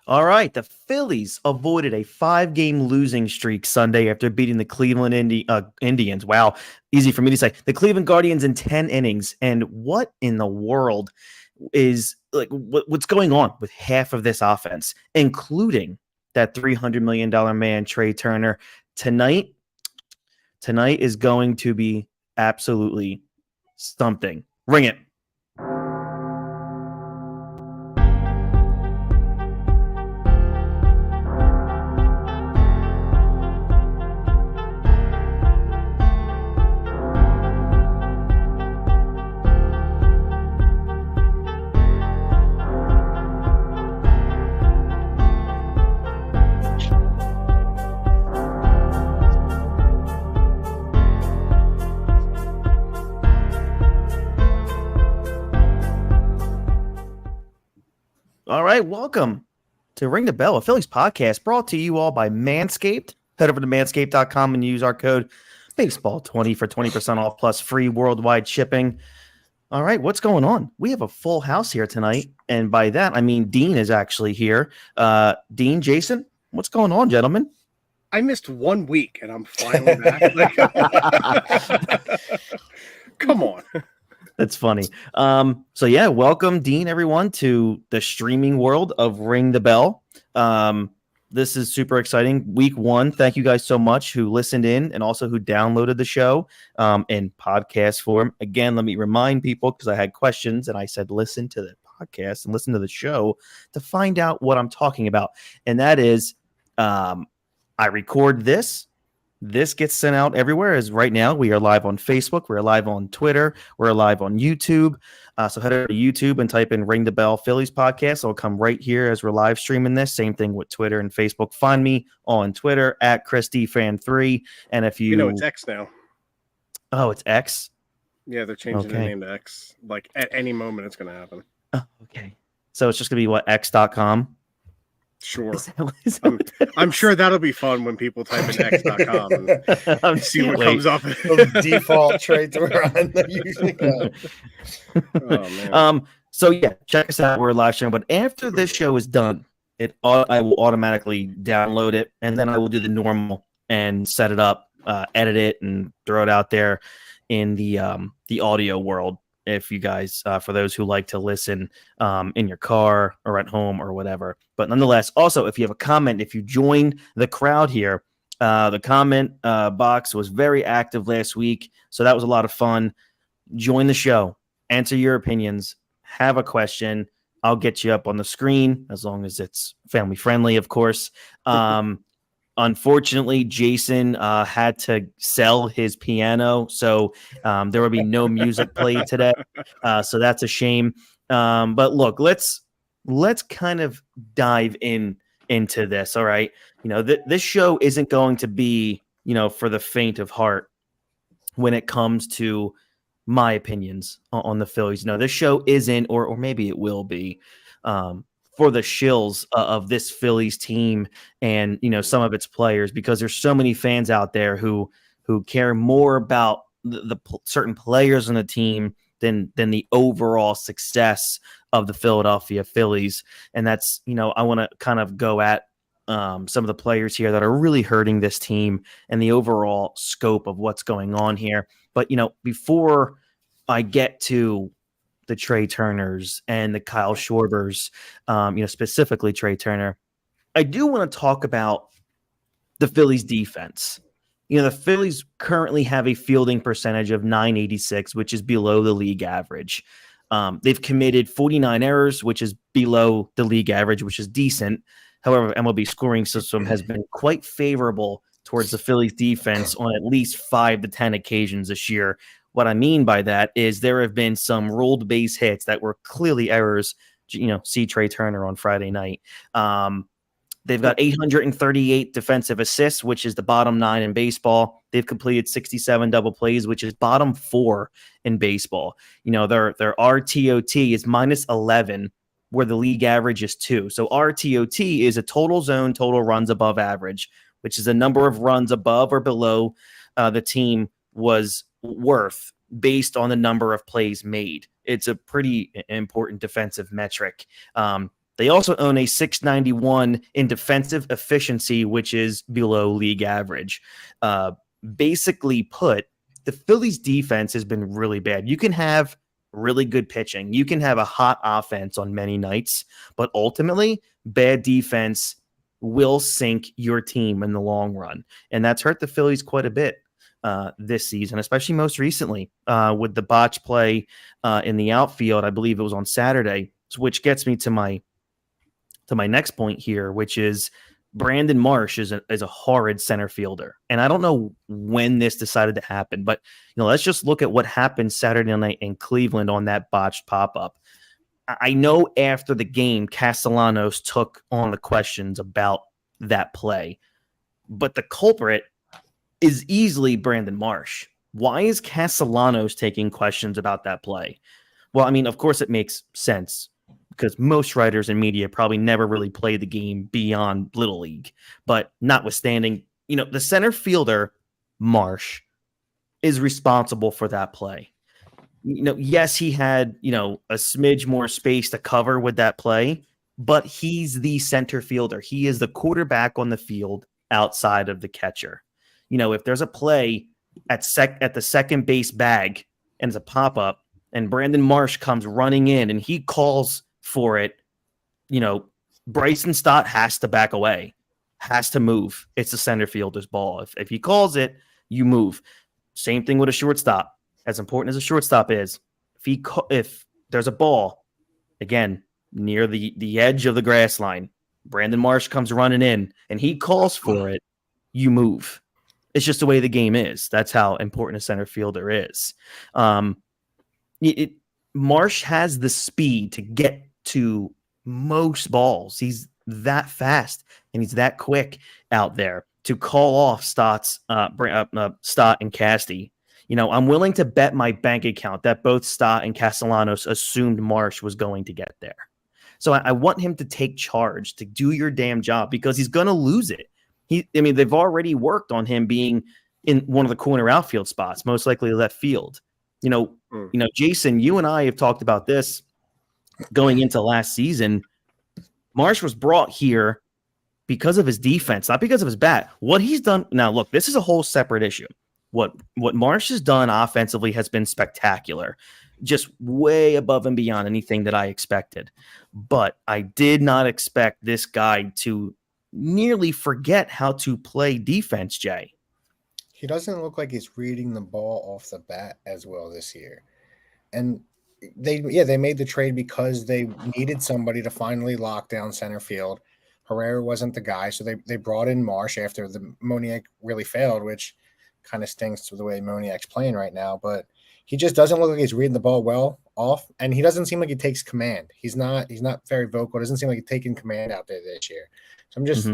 All right, the Phillies avoided a 5-game losing streak Sunday after beating the Cleveland Indians. Wow, easy for me to say. The Cleveland Guardians in 10 innings. And what in the world is what's going on with half of this offense, including that $300 million man, Trea Turner? Tonight is going to be absolutely something. Ring it. All right, welcome to Ring the Bell, a Phillies podcast brought to you all by Manscaped. Head over to manscaped.com and use our code baseball20 for 20% off plus free worldwide shipping. All right, what's going on? We have a full house here tonight, and by that I mean Dean is actually here. Dean, Jason, what's going on, gentlemen? I missed 1 week, and I'm finally back. Come on. That's funny. So yeah, welcome, Dean, everyone, to the streaming world of Ring the Bell. This is super exciting. Week 1. Thank you guys so much who listened in and also who downloaded the show in podcast form. Again, let me remind people, because I had questions and I said, listen to the podcast and listen to the show to find out what I'm talking about. And that is, I record this. This gets sent out everywhere. As right now, we are live on Facebook. We're live on Twitter. We're live on YouTube. So head over to YouTube and type in Ring the Bell Phillies podcast. It'll come right here as we're live streaming this. Same thing with Twitter and Facebook. Find me on Twitter at ChrisDFan3. And if you it's X now. Oh, it's X? Yeah, they're changing the name to X. Like at any moment, it's going to happen. Oh, okay. So it's just going to be what, X.com? Sure. I'm sure that'll be fun when people type in X.com and see what comes up. The default traits we're on that usually go. Oh, man. So yeah, check us out. We're live streaming. But after this show is done, I will automatically download it, and then I will do the normal and set it up, edit it, and throw it out there in the audio world. If you guys, for those who like to listen in your car or at home or whatever. But nonetheless, also, if you have a comment, if you join the crowd here, the comment box was very active last week. So that was a lot of fun. Join the show, answer your opinions, have a question. I'll get you up on the screen as long as it's family friendly, of course. Unfortunately, Jason had to sell his piano, so there will be no music played today. So that's a shame. But look, let's kind of dive into this. All right, this show isn't going to be for the faint of heart when it comes to my opinions on the Phillies. This show isn't, or maybe it will be. For the shills of this Phillies team and some of its players, because there's so many fans out there who care more about the certain players on the team than the overall success of the Philadelphia Phillies. And that's I want to kind of go at some of the players here that are really hurting this team and the overall scope of what's going on here. But before I get to the Trea Turners and the Kyle Schwarbers, specifically Trea Turner, I do want to talk about the Phillies defense. The Phillies currently have a fielding percentage of .986, which is below the league average. They've committed 49 errors, which is below the league average, which is decent. However, MLB scoring system has been quite favorable towards the Phillies defense on at least 5 to 10 occasions this year. What I mean by that is there have been some rolled base hits that were clearly errors. See Trea Turner on Friday night. They've got 838 defensive assists, which is the bottom 9 in baseball. They've completed 67 double plays, which is bottom 4 in baseball. Their RTOT is -11, where the league average is 2. So RTOT is a total zone, total runs above average, which is a number of runs above or below the team was worth based on the number of plays made. It's a pretty important defensive metric. They also own a 691 in defensive efficiency, which is below league average. Basically put, the Phillies defense has been really bad. You can have really good pitching. You can have a hot offense on many nights, but ultimately bad defense will sink your team in the long run. And that's hurt the Phillies quite a bit this season, especially most recently with the botch play in the outfield. I believe it was on Saturday, which gets me to my next point here, which is Brandon Marsh is a horrid center fielder. And I don't know when this decided to happen, but let's just look at what happened Saturday night in Cleveland on that botched pop-up. I know after the game, Castellanos took on the questions about that play, but the culprit is easily Brandon Marsh. Why is Castellanos taking questions about that play? Well, I mean, of course it makes sense because most writers and media probably never really played the game beyond Little League. But notwithstanding, the center fielder, Marsh, is responsible for that play. Yes, he had, a smidge more space to cover with that play, but he's the center fielder. He is the quarterback on the field outside of the catcher. If there's a play at the second base bag and it's a pop-up and Brandon Marsh comes running in and he calls for it, Bryson Stott has to back away, has to move. It's the center fielder's ball. If he calls it, you move. Same thing with a shortstop. As important as a shortstop is, if there's a ball, again, near the edge of the grass line, Brandon Marsh comes running in and he calls for it, you move. It's just the way the game is. That's how important a center fielder is. Marsh has the speed to get to most balls. He's that fast and he's that quick out there to call off Stott and Casty. I'm willing to bet my bank account that both Stott and Castellanos assumed Marsh was going to get there. So I want him to take charge, to do your damn job, because he's going to lose it. They've already worked on him being in one of the corner outfield spots, most likely left field. Jason, you and I have talked about this going into last season. Marsh was brought here because of his defense, not because of his bat. What he's done now, look, this is a whole separate issue. What Marsh has done offensively has been spectacular, just way above and beyond anything that I expected. But I did not expect this guy to nearly forget how to play defense, Jay. He doesn't look like he's reading the ball off the bat as well this year. And they made the trade because they needed somebody to finally lock down center field. Herrera wasn't the guy, so they brought in Marsh after the Moniak really failed, which kind of stinks to the way Moniak's playing right now. But he just doesn't look like he's reading the ball well off, and he doesn't seem like he takes command. He's not very vocal. Doesn't seem like he's taking command out there this year. So I'm just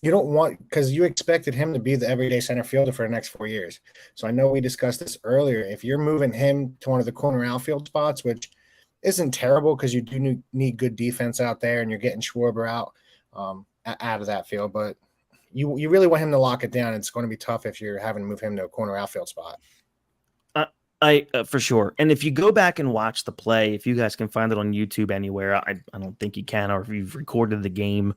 you don't want, because you expected him to be the everyday center fielder for the next 4 years. So I know we discussed this earlier. If you're moving him to one of the corner outfield spots, which isn't terrible because you do need good defense out there, and you're getting Schwarber out of that field, but you really want him to lock it down. It's going to be tough if you're having to move him to a corner outfield spot. For sure. And if you go back and watch the play, if you guys can find it on YouTube anywhere, I don't think you can, or if you've recorded the game,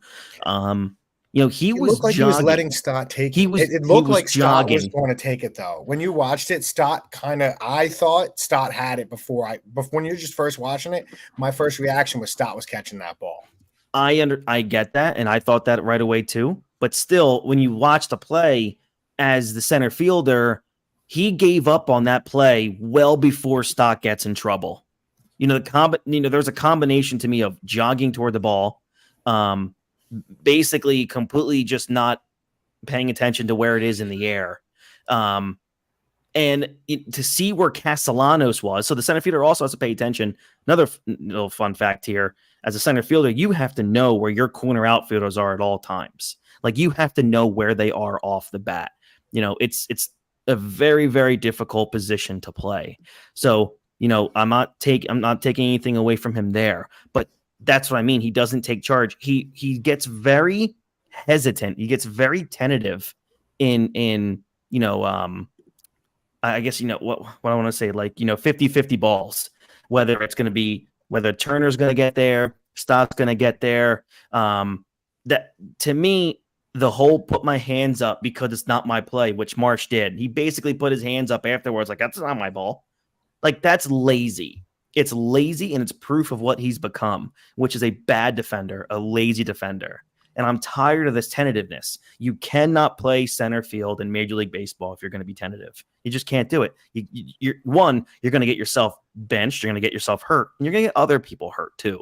he was like jogging. He was letting Stott take it. It looked like Stott was going to take it, though. When you watched it, I thought Stott had it before when you're just first watching it, my first reaction was Stott was catching that ball. I get that, and I thought that right away too. But still, when you watch the play as the center fielder, he gave up on that play well before Stott gets in trouble. There's a combination to me of jogging toward the ball, basically completely just not paying attention to where it is in the air. And to see where Castellanos was. So the center fielder also has to pay attention. Another little fun fact here, as a center fielder, you have to know where your corner outfielders are at all times. Like, you have to know where they are off the bat. It's a very, very difficult position to play. So, I'm not taking anything away from him there, but that's what I mean. He doesn't take charge. He gets very hesitant. He gets very tentative in I guess, what I want to say, like, 50-50 balls, whether Turner's going to get there, Stott's going to get there. That to me, the whole put my hands up because it's not my play, which Marsh did. He basically put his hands up afterwards, like, that's not my ball. Like, that's lazy. It's lazy, and it's proof of what he's become, which is a bad defender, a lazy defender. And I'm tired of this tentativeness. You cannot play center field in Major League Baseball if you're going to be tentative. You just can't do it. You're going to get yourself benched. You're going to get yourself hurt. And you're going to get other people hurt too.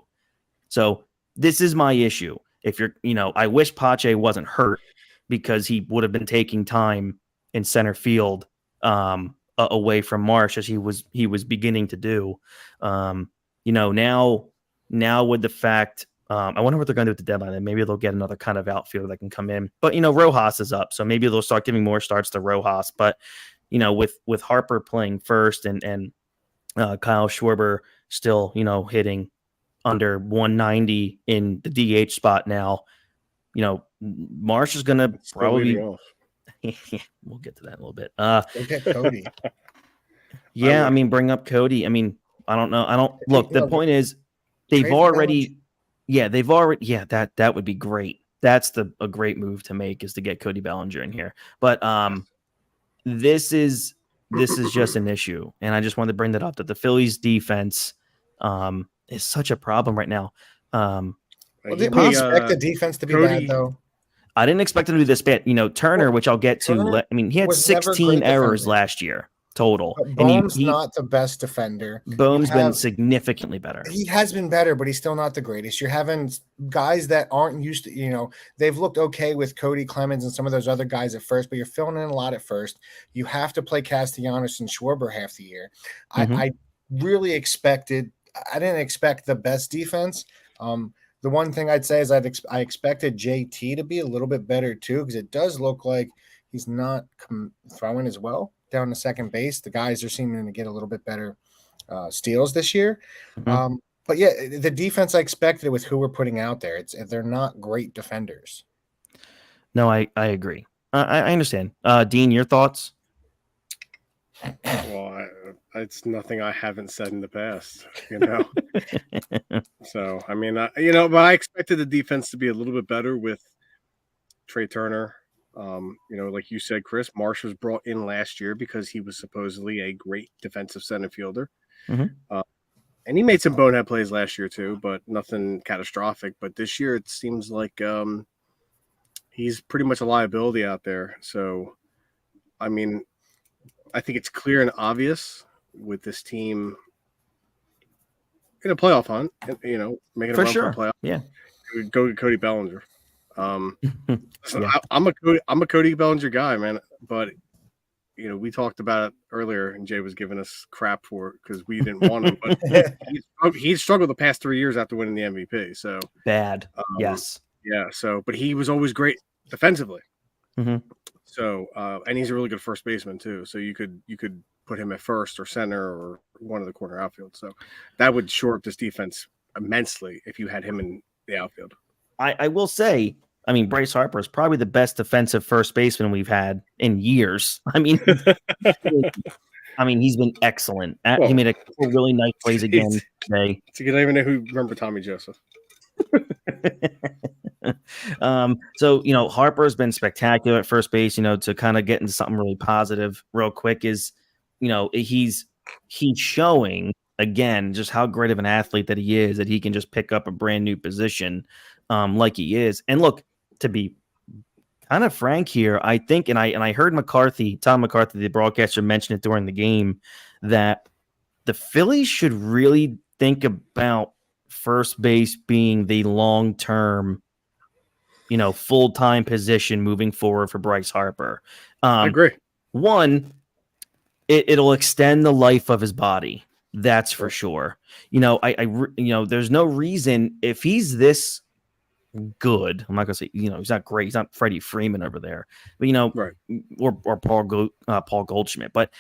So this is my issue. If you're, I wish Pache wasn't hurt because he would have been taking time in center field away from Marsh as he was beginning to do. Now with the fact, I wonder what they're going to do at the deadline. And maybe they'll get another kind of outfielder that can come in. But Rojas is up, so maybe they'll start giving more starts to Rojas. But with Harper playing first and Kyle Schwarber still hitting under 190 in the DH spot now, Marsh is going to probably. We'll get to that in a little bit. Go get Cody. Yeah, bring up Cody. I don't know. Look. The point is, they've already. Yeah, that would be great. That's a great move to make, is to get Cody Bellinger in here. But this is just an issue, and I just wanted to bring that up, that the Phillies defense is such a problem right now. Well, didn't we expect the defense to be bad, though? I didn't expect him to do this bad. Turner, which I'll get to. He had 16 errors last year total. But Bohm's not the best defender. Bohm's been significantly better. He has been better, but he's still not the greatest. You're having guys that aren't used to, they've looked okay with Cody Clemens and some of those other guys at first, but you're filling in a lot at first. You have to play Castellanos and Schwarber half the year. Mm-hmm. I really I didn't expect the best defense. The one thing I'd say is I expected JT to be a little bit better too, because it does look like he's not throwing as well down to second base. The guys are seeming to get a little bit better steals this year. Mm-hmm. But yeah, the defense I expected with who we're putting out there, they're not great defenders. No, I agree. I understand. Dean, your thoughts? Well, it's nothing I haven't said in the past, So, but I expected the defense to be a little bit better with Trea Turner. Like you said, Chris, Marsh was brought in last year because he was supposedly a great defensive center fielder. Mm-hmm. And he made some bonehead plays last year too, but nothing catastrophic. But this year it seems like he's pretty much a liability out there. So, I think it's clear and obvious with this team in a playoff hunt, making a run for a playoff. Yeah, go to Cody Bellinger. So I'm a Cody Bellinger guy, man. But we talked about it earlier, and Jay was giving us crap for it because we didn't want him. But he's struggled the past 3 years after winning the MVP. So bad. Yes. Yeah. So, but he was always great defensively. Mm-hmm. So, and he's a really good first baseman too. So you could put him at first or center or one of the corner outfield. So that would shore up this defense immensely if you had him in the outfield. I will say, Bryce Harper is probably the best defensive first baseman we've had in years. He's been excellent. He made a couple really nice plays again today. It's good. I even know who remember Tommy Joseph. So Harper's been spectacular at first base. To kind of get into something really positive real quick is, he's showing again just how great of an athlete that he is, that he can just pick up a brand new position like he is. And look, to be kind of frank here, I think, and I heard Tom McCarthy, the broadcaster, mention it during the game, that the Phillies should really think about first base being the long-term, full-time position moving forward for Bryce Harper. I agree. One, it'll extend the life of his body. That's for sure. There's no reason, if he's this good, I'm not gonna say he's not great. He's not Freddie Freeman over there, but right. or Paul Goldschmidt. But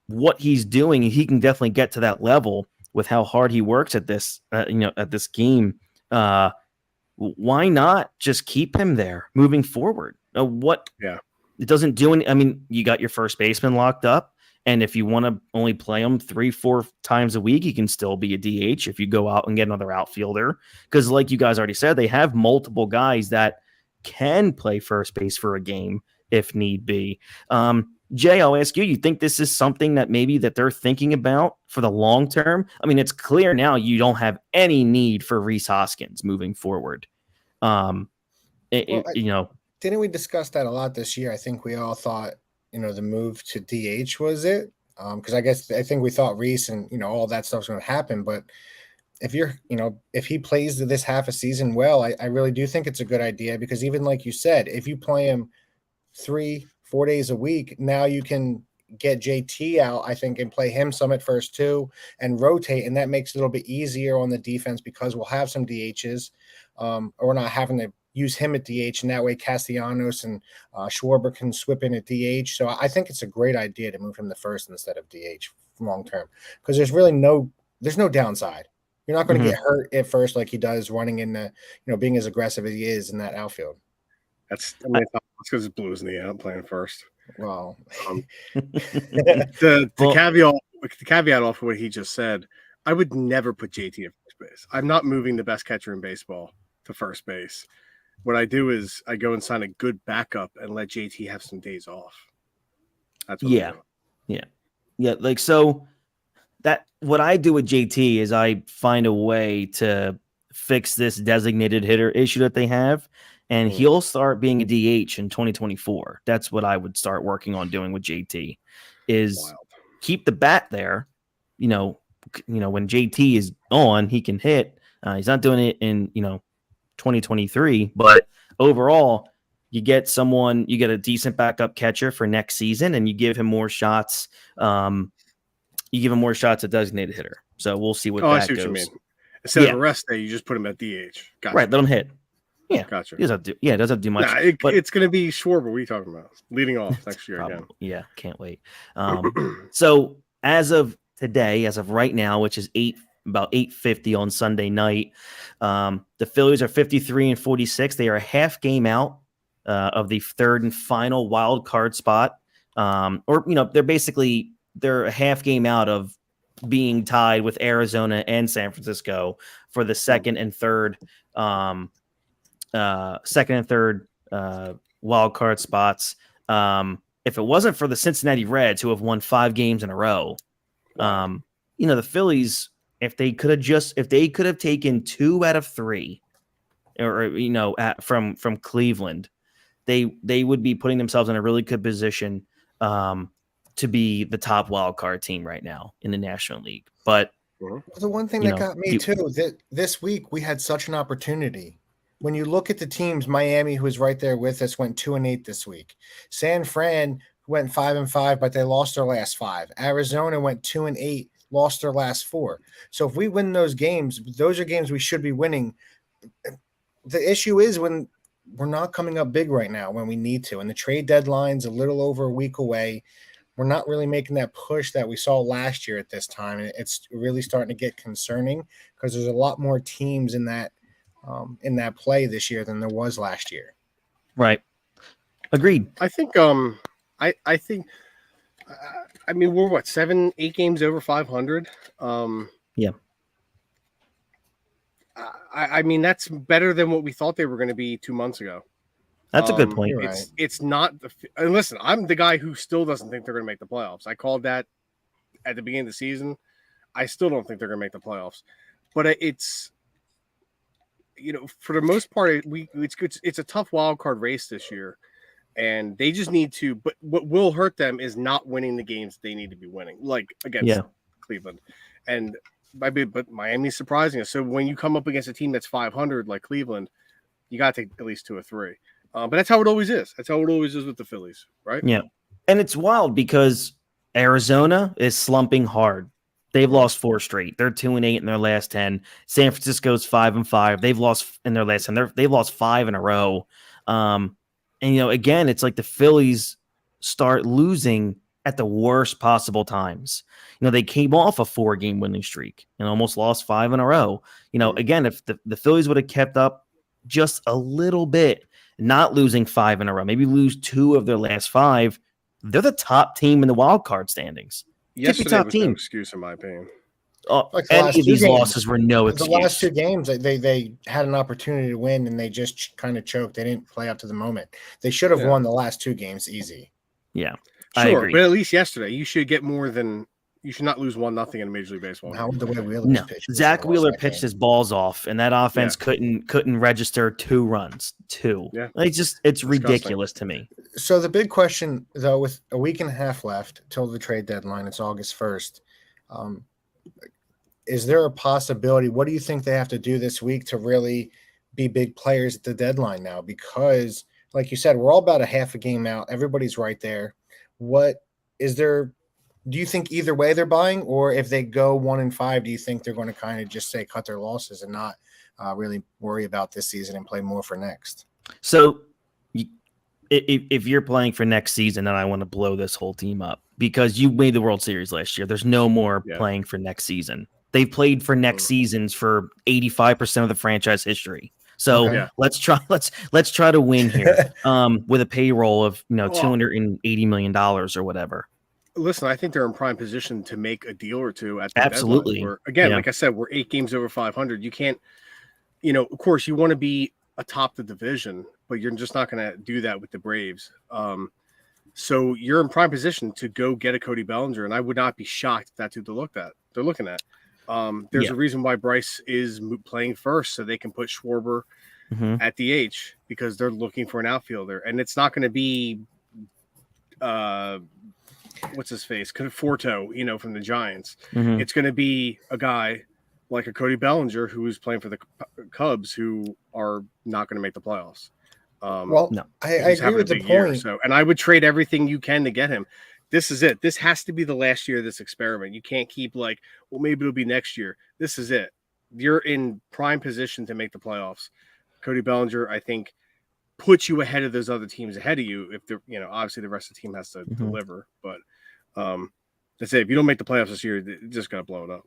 what he's doing, he can definitely get to that level with how hard he works at this. At this game. Why not just keep him there moving forward? It doesn't do any. You got your first baseman locked up, And if you want to only play him 3-4 times a week, he can still be a DH if you go out and get another outfielder. Because like you guys already said, they have multiple guys that can play first base for a game if need be. Jay, I'll ask you, you think this is something that maybe that they're thinking about for the long term? I mean, it's clear now you don't have any need for Rhys Hoskins moving forward. Didn't we discuss that a lot this year? I think we all thought, the move to DH was it. Because I think we thought Rhys and, all that stuff's going to happen. But if he plays this half a season well, I really do think it's a good idea, because even like you said, if you play him 3-4 days a week, now you can get JT out, I think, and play him some at first too, and rotate, and that makes it a little bit easier on the defense because we'll have some DHs, or we're not having to use him at DH, and that way Castellanos and Schwarber can swip in at DH. So I think it's a great idea to move him to first instead of DH long term, because there's no downside. You're not going to get hurt at first like he does running in the, being as aggressive as he is in that outfield. That's because it's Blues in the end playing first. Well, the caveat off of what he just said, I would never put JT at first base. I'm not moving the best catcher in baseball to first base. What I do is I go and sign a good backup and let JT have some days off. That's what I'm doing. Yeah. Like, so that what I do with JT is I find a way to fix this designated hitter issue that they have, and he'll start being a DH in 2024. That's what I would start working on doing with JT, is keep the bat there. When JT is on, he can hit. He's not doing it in 2023, but overall, you get a decent backup catcher for next season, and you give him more shots. You give him more shots at designated hitter. So we'll see what that I see goes. what you mean. Instead of a rest day, you just put him at DH. Gotcha. Right, let him hit. Yeah, gotcha. It doesn't have to do much. But it's going to be Schwarber. What are you talking about? Leading off next year again. Yeah, can't wait. So as of today, as of right now, which is about 8:50 on Sunday night, the Phillies are 53-46. They are a half game out of the third and final wild card spot. They're a half game out of being tied with Arizona and San Francisco for the second and third wild card spots. If it wasn't for the Cincinnati Reds, who have won 5 games in a row, the Phillies, if they could have taken 2 out of 3, from Cleveland, they would be putting themselves in a really good position to be the top wild card team right now in the National League. But the one thing that got me too, that this week we had such an opportunity. When you look at the teams, Miami, who was right there with us, went 2-8 this week. San Fran went 5-5, but they lost their last 5. Arizona went 2-8, lost their last 4. So if we win those games, those are games we should be winning. The issue is when we're not coming up big right now when we need to, and the trade deadline's a little over a week away. We're not really making that push that we saw last year at this time. And it's really starting to get concerning because there's a lot more teams in that play this year than there was last year. Right. Agreed. I think, we're 7-8 games over 500. Yeah. That's better than what we thought they were going to be 2 months ago. That's a good point. It's not and listen, I'm the guy who still doesn't think they're going to make the playoffs. I called that at the beginning of the season. I still don't think they're going to make the playoffs, but it's, for the most part, it's a tough wild card race this year, and they just need to. But what will hurt them is not winning the games they need to be winning, like against Cleveland, but Miami's surprising us. So when you come up against a team that's 500 like Cleveland, you got to take at least 2 or 3. But that's how it always is. That's how it always is with the Phillies, right? Yeah. And it's wild because Arizona is slumping hard. They've lost 4 straight. They're 2-8 in their last 10. San Francisco's 5-5. They've lost in their last 10. They've lost 5 in a row. Again, it's like the Phillies start losing at the worst possible times. They came off a 4-game winning streak and almost lost 5 in a row. Again, if the Phillies would have kept up just a little bit, not losing 5 in a row, maybe lose 2 of their last 5, they're the top team in the wild card standings. Yesterday top was team. no excuse in my opinion. Like the Any last of two these games. losses were no The excuse. last two games, they had an opportunity to win, and they just kind of choked. They didn't play up to the moment. They should have won the last two games easy. Yeah, sure, I agree. But at least yesterday, you should get more than you should not lose 1-0 in a Major League Baseball. How would the way Wheeler No, pitched? Zach Wheeler pitched his balls off, and that offense couldn't register 2 runs. 2. Yeah, it's ridiculous to me. So the big question, though, with a week and a half left till the trade deadline, it's August 1st. Is there a possibility? What do you think they have to do this week to really be big players at the deadline now? Because, like you said, we're all about a half a game out. Everybody's right there. What is there? Do you think either way they're buying, or if they go 1-5, do you think they're going to kind of just say cut their losses and not really worry about this season and play more for next? So, if you're playing for next season, then I want to blow this whole team up because you made the World Series last year. There's no more playing for next season. They've played for next seasons for 85% of the franchise history. So let's try to win here with a payroll of $280 million or whatever. Listen, I think they're in prime position to make a deal or two at the absolutely. Deadline. Again, like I said, we're 8 games over 500. You can't, of course, you want to be atop the division, but you're just not going to do that with the Braves. So you're in prime position to go get a Cody Bellinger, and I would not be shocked if that's who they're looking at. There's a reason why Bryce is playing first, so they can put Schwarber at DH because they're looking for an outfielder, and it's not going to be what's his face, Conforto, from the Giants. It's going to be a guy like a Cody Bellinger who is playing for the Cubs, who are not going to make the playoffs. I agree with the point. And I would trade everything you can to get him. This is it. This has to be the last year of this experiment. You can't keep maybe it'll be next year. This is it. You're in prime position to make the playoffs. Cody Bellinger, I think, puts you ahead of those other teams ahead of you. If they're, obviously the rest of the team has to deliver. But that's it. If you don't make the playoffs this year, it's just going to blow it up.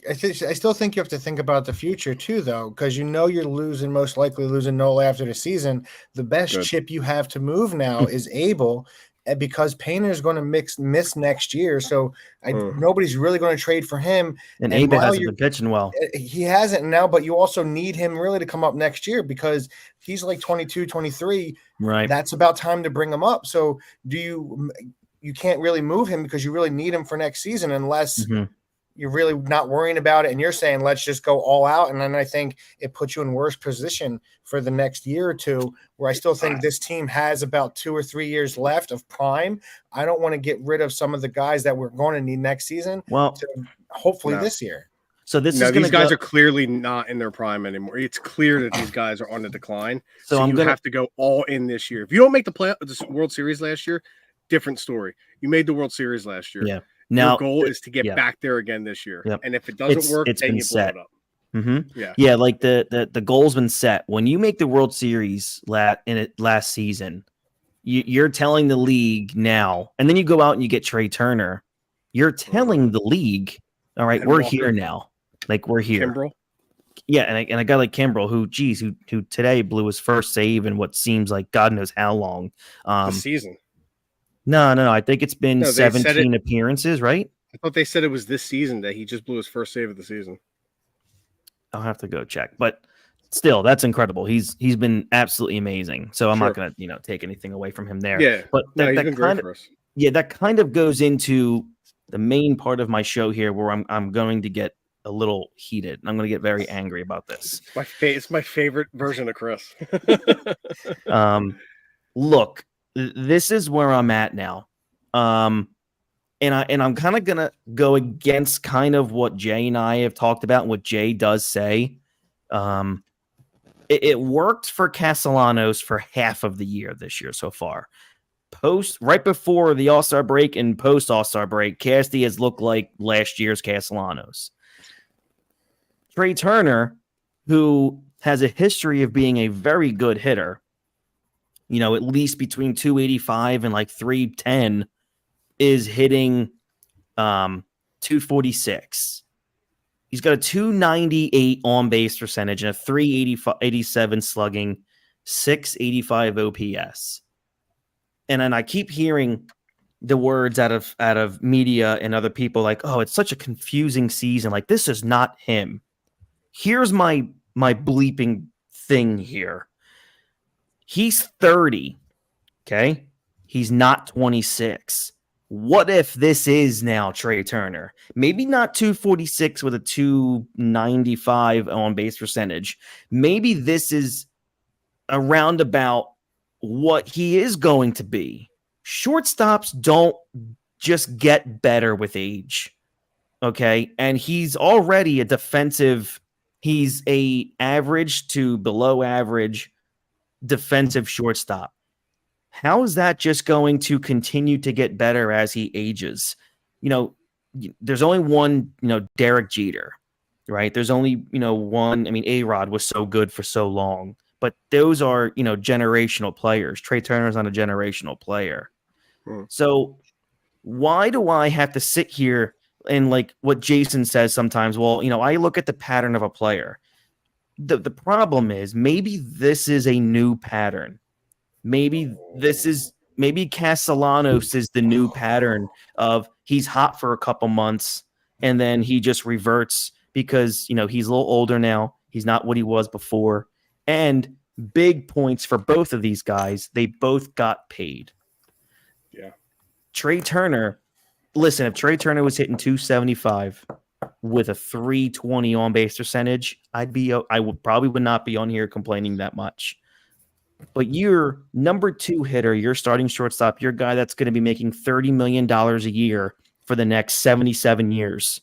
I still think you have to think about the future too, though, because you're most likely losing Nola after the season. The best chip you have to move now is Abel, because Painter's going to miss next year, so nobody's really going to trade for him. And Abel hasn't been pitching well. He hasn't now, but you also need him really to come up next year because he's like 22, 23. Right. That's about time to bring him up. So you can't really move him because you really need him for next season unless you're really not worrying about it, and you're saying let's just go all out. And then I think it puts you in worse position for the next year or two, where I still think this team has about 2 or 3 years left of prime. I don't want to get rid of some of the guys that we're going to need next season. Well, hopefully this year. So these guys are clearly not in their prime anymore. It's clear that these guys are on the decline. So you have to go all in this year. If you don't make the World Series last year, different story. You made the World Series last year. Yeah. Now, your goal is to get back there again this year. Yep. And if it doesn't work, then you blow it up. Yeah, like the goal's been set. When you make the World Series last season, you're telling the league now, and then you go out and you get Trea Turner. You're telling the league, all right, we're here now. Like, we're here. Kimbrel. Yeah, and a guy like Kimbrel, who today blew his first save in what seems like God knows how long. This season. No. I think it's been 17 appearances, right? I thought they said it was this season that he just blew his first save of the season. I'll have to go check, but still, that's incredible. He's been absolutely amazing. So I'm not going to take anything away from him there. Yeah, but he's been great for us. Yeah, that kind of goes into the main part of my show here, where I'm going to get a little heated. I'm going to get very angry about this. It's my favorite version of Chris. Look. This is where I'm at now. And I'm kind of going to go against kind of what Jay and I have talked about and what Jay does say. It worked for Castellanos for half of the year this year so far. Right before the All-Star break and post All-Star break, Casty has looked like last year's Castellanos. Trea Turner, who has a history of being a very good hitter, at least between 285 and like 310, is hitting 246. He's got a 298 on base percentage and a 387 slugging, 685 OPS. And then I keep hearing the words out of media and other people like, oh, it's such a confusing season. Like, this is not him. Here's my bleeping thing here. He's 30. Okay. He's not 26. What if this is now Trea Turner? Maybe not 246 with a 295 on base percentage. Maybe this is around about what he is going to be. Shortstops don't just get better with age. Okay. And he's already a defensive, he's a average to below average defensive shortstop. How is that just going to continue to get better as he ages? You know, there's only one, Derek Jeter, right? There's only, one. I mean, A-Rod was so good for so long, but those are, generational players. Trea Turner's not a generational player. So why do I have to sit here and like what Jason says sometimes? Well, I look at the pattern of a player. The problem is maybe this is a new pattern. Maybe Castellanos is the new pattern of he's hot for a couple months and then he just reverts because, he's a little older now. He's not what he was before. And big points for both of these guys. They both got paid. Yeah. Trea Turner, listen, if Trea Turner was hitting 275 with a 320 on base percentage, I would not be on here complaining that much. But your number 2 hitter, your starting shortstop, your guy that's going to be making $30 million a year for the next 77 years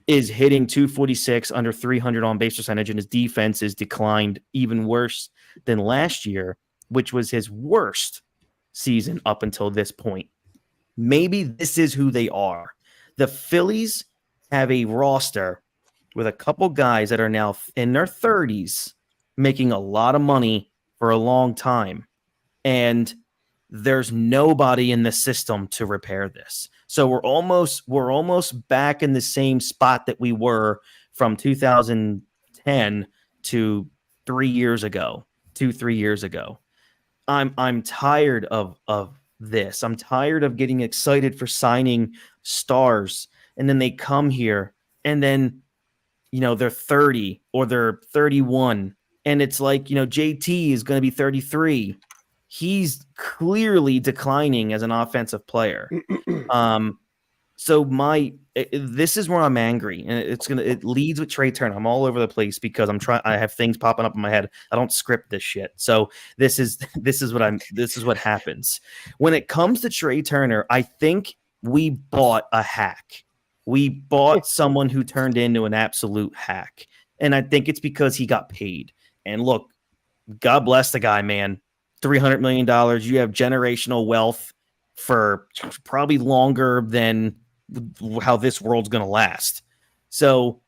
is hitting 246 under 300 on base percentage, and his defense is declined even worse than last year, which was his worst season up until this point. Maybe this is who they are. The Phillies have a roster with a couple guys that are now in their 30s making a lot of money for a long time, and there's nobody in the system to repair this. So we're almost back in the same spot that we were from 2010 to 3 years ago, 2-3 years ago. I'm tired of this. I'm tired of getting excited for signing stars, and then they come here and then they're 30 or they're 31. And it's like, JT is going to be 33. He's clearly declining as an offensive player. So this is where I'm angry, and it leads with Trea Turner. I'm all over the place because I have things popping up in my head. I don't script this shit. So this is what happens. When it comes to Trea Turner, I think we bought a hack. We bought someone who turned into an absolute hack. And I think it's because he got paid. And look, God bless the guy, man. $300 million. You have generational wealth for probably longer than how this world's going to last. So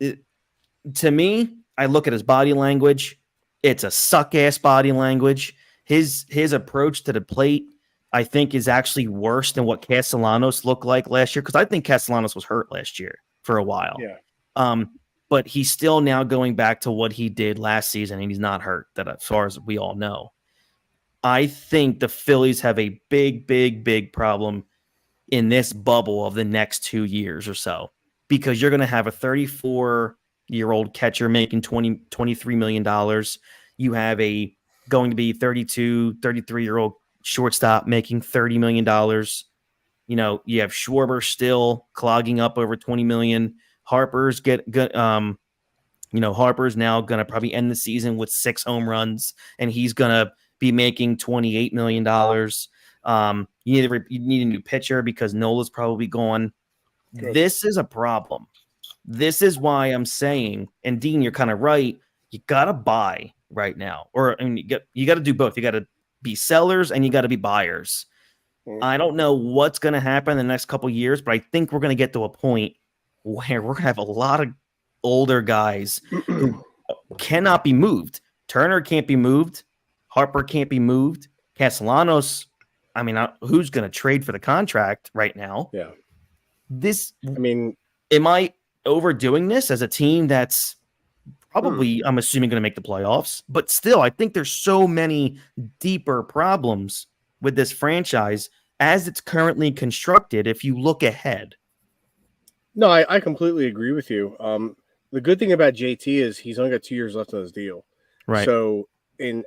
to me, I look at his body language. It's a suck-ass body language. His approach to the plate, I think, is actually worse than what Castellanos looked like last year, because I think Castellanos was hurt last year for a while. Yeah. But he's still now going back to what he did last season, and he's not hurt, that as far as we all know. I think the Phillies have a big, big, big problem in this bubble of the next 2 years or so, because you're going to have a 34-year-old catcher making $23 million. You have going to be 32, 33-year-old shortstop making $30 million. You have Schwarber still clogging up over $20 million. Harper's Harper's now going to probably end the season with 6 home runs, and he's going to be making $28 million. You need a new pitcher because Nola's probably gone. Good. This is a problem. This is why I'm saying, and Dean, you're kind of right. You got to buy right now, or you got to do both. You got to be sellers and you got to be buyers. I don't know what's going to happen in the next couple of years, but I think we're going to get to a point where we're going to have a lot of older guys who cannot be moved. Turner can't be moved. Harper can't be moved. Castellanos, who's going to trade for the contract right now? Yeah. Am I overdoing this as a team that's probably, I'm assuming, going to make the playoffs? But still, I think there's so many deeper problems with this franchise as it's currently constructed, if you look ahead. No, I completely agree with you. The good thing about JT is he's only got 2 years left on his deal. Right. So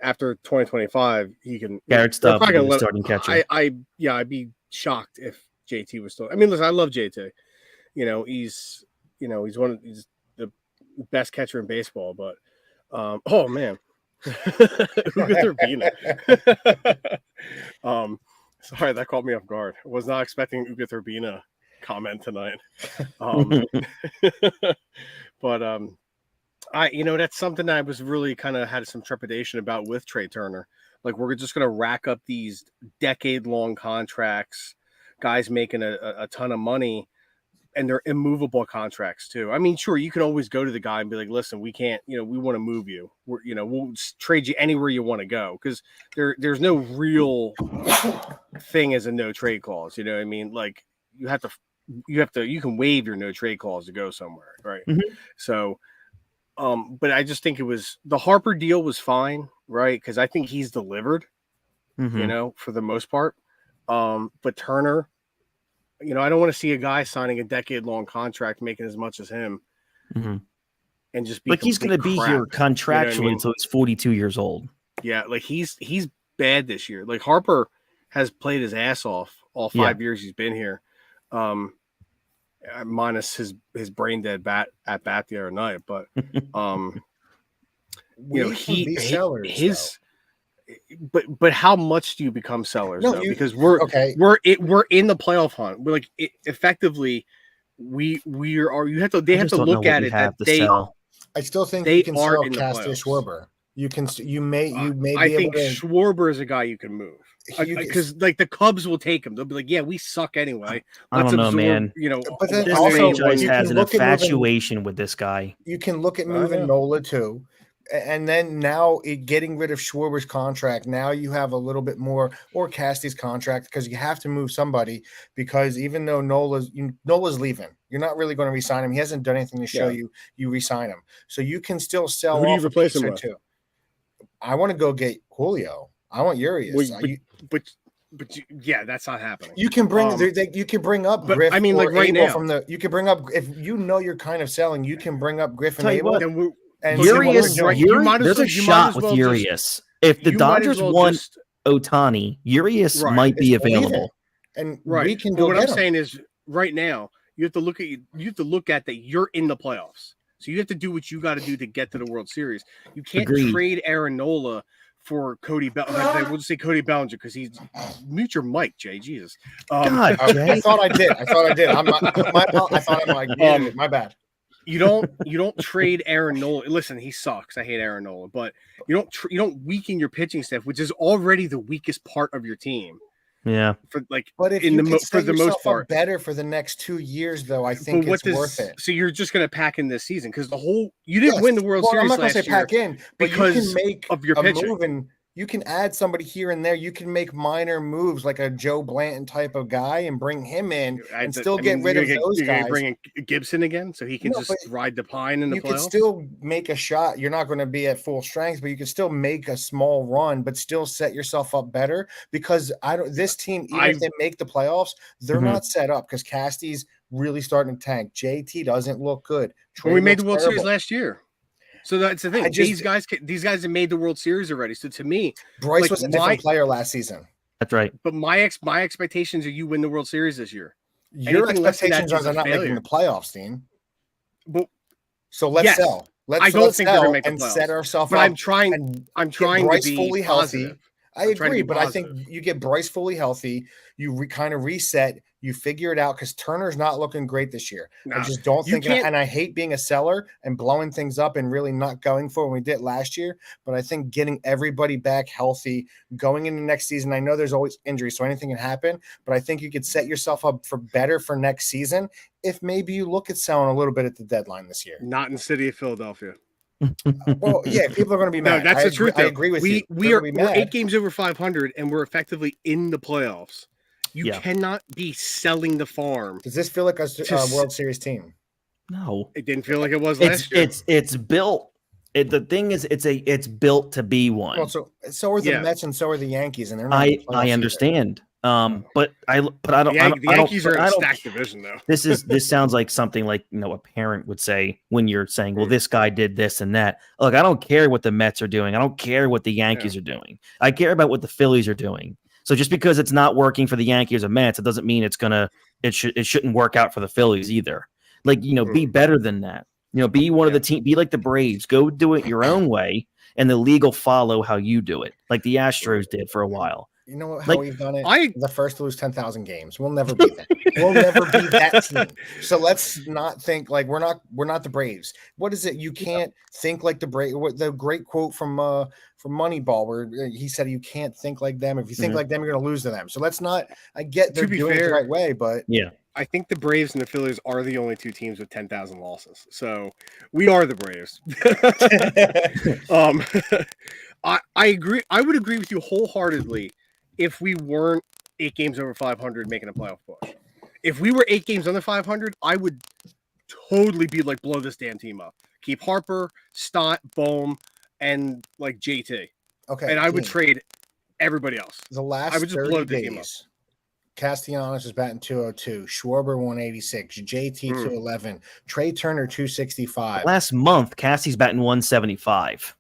after 2025, he can. Garrett they're Stubbs probably will be gonna the starting catcher. I'd be shocked if JT was still. I mean, listen, I love JT. He's he's the best catcher in baseball. But oh man, Uga Turbina. Sorry, that caught me off guard. I was not expecting Uga Turbina comment tonight. But that's something that I was really kind of had some trepidation about with Trea Turner. Like, we're just going to rack up these decade-long contracts, guys making a ton of money, and they're immovable contracts too. I mean, sure, you can always go to the guy and be like, listen, we can't, we want to move you. We'll trade you anywhere you want to go, because there's no real thing as a no trade clause. You know what I mean? Like, you can waive your no trade clause to go somewhere, right? Mm-hmm. So, but I just think the Harper deal was fine, right? Because I think he's delivered, for the most part. But Turner, I don't want to see a guy signing a decade-long contract making as much as him, and just be like he's going to be here contractually until he's 42 years old. Yeah, like he's bad this year. Like, Harper has played his ass off all 5 years he's been here. Minus his brain dead bat the other night, but but how much do you become sellers? No, because we're in the playoff hunt. We're like, effectively we are. You have to. They have to look at it that they. Sell. I still think you can sell Castor Schwarber. You may I think Schwarber is a guy you can move. Because like the Cubs will take him. They'll be like, yeah, we suck anyway. I don't know, man. But then this franchise has an infatuation with this guy. You can look at moving Nola too. And then now getting rid of Schwarber's contract, now you have a little bit more, or Casty's contract, because you have to move somebody, because even though Nola's leaving, you're not really going to re-sign him. He hasn't done anything to show you re-sign him. So you can still sell. Who do you replace him with? I want to go get Julio. I want Urias. But that's not happening. You can bring up Griff. I mean, like right now, you can bring up, if you're kind of selling, you can bring up Griff and Abel. And Urias, there's a shot with Urias. If the Dodgers want Ohtani, Urias might be available. And we can go. What I'm saying is, right now, you have to look at that you're in the playoffs. So you have to do what you got to do to get to the World Series. You can't trade Aaron Nola for Cody Bellinger. We'll just say Cody Bellinger, because he's mute your mic, Jay. Jesus. God, Jay. I thought I did. I thought I'm my bad. You don't trade Aaron Nola. Listen, he sucks. I hate Aaron Nola, but you don't weaken your pitching staff, which is already the weakest part of your team. Yeah. For the most part, better for the next 2 years, though, I think it's worth it. So you're just going to pack in this season, because you didn't win the World Series. I'm not going to say pack in, because you can make of your pitching. You can add somebody here and there. You can make minor moves like a Joe Blanton type of guy and bring him in and still get rid of those guys. You're bringing Gibson again, so he can just ride the pine in the playoffs? You can still make a shot. You're not going to be at full strength, but you can still make a small run, but still set yourself up better, because this team, even if they make the playoffs, they're not set up, because Casty's really starting to tank. JT doesn't look good. We made the World Series last year. So that's the thing. These guys have made the World Series already. So to me, Bryce was a different player last season. That's right. But my expectations are you win the World Series this year. Your expectations are they're not making the playoffs, Dean. So let's sell. I don't think they're going to make the playoffs. Set ourselves up. I'm trying to be fully positive. Healthy. I agree, but I think you get Bryce fully healthy. You kind of reset. You figure it out, because Turner's not looking great this year. I just don't think, and I hate being a seller and blowing things up and really not going for it when we did last year. But I think getting everybody back healthy going into next season, I know there's always injuries, so anything can happen, but I think you could set yourself up for better for next season if maybe you look at selling a little bit at the deadline this year. Not in the city of Philadelphia. Well, yeah, people are going to be mad. No, that's the truth. I agree with you. We're 8 games over 500, and we're effectively in the playoffs. You cannot be selling the farm. Does this feel like a World Series team? No, it didn't feel like it was last year. It's built. The thing is, it's built to be one. Well, so are the Mets and so are the Yankees, and they're not. I understand, But I don't. The Yankees are in a stacked division, though. This sounds like something like a parent would say when you're saying, "Well, this guy did this and that." Look, I don't care what the Mets are doing. I don't care what the Yankees are doing. I care about what the Phillies are doing. So just because it's not working for the Yankees or Mets, it doesn't mean it shouldn't work out for the Phillies either. Like be better than that. Be one of the team. Be like the Braves. Go do it your own way, and the league will follow how you do it, like the Astros did for a while. You know how we've done it? The first to lose 10,000 games. We'll never be that. We'll never be that team. So let's not think like we're not the Braves. What is it? You can't think like the Braves. The great quote from Moneyball, where he said you can't think like them. If you think like them, you're going to lose to them. So let's not. I get they're doing it the right way, but I think the Braves and the Phillies are the only two teams with 10,000 losses. So we are the Braves. I agree. I would agree with you wholeheartedly if we weren't 8 games over 500 making a playoff push. If we were 8 games under 500, I would totally be like, blow this damn team up. Keep Harper, Stott, Bohm, and like JT. Okay. And I would trade everybody else. The last I would just 30 blow the days, team up. Castellanos is batting 202, Schwarber 186, JT 211, Trea Turner 265. Last month, Cassie's batting 175.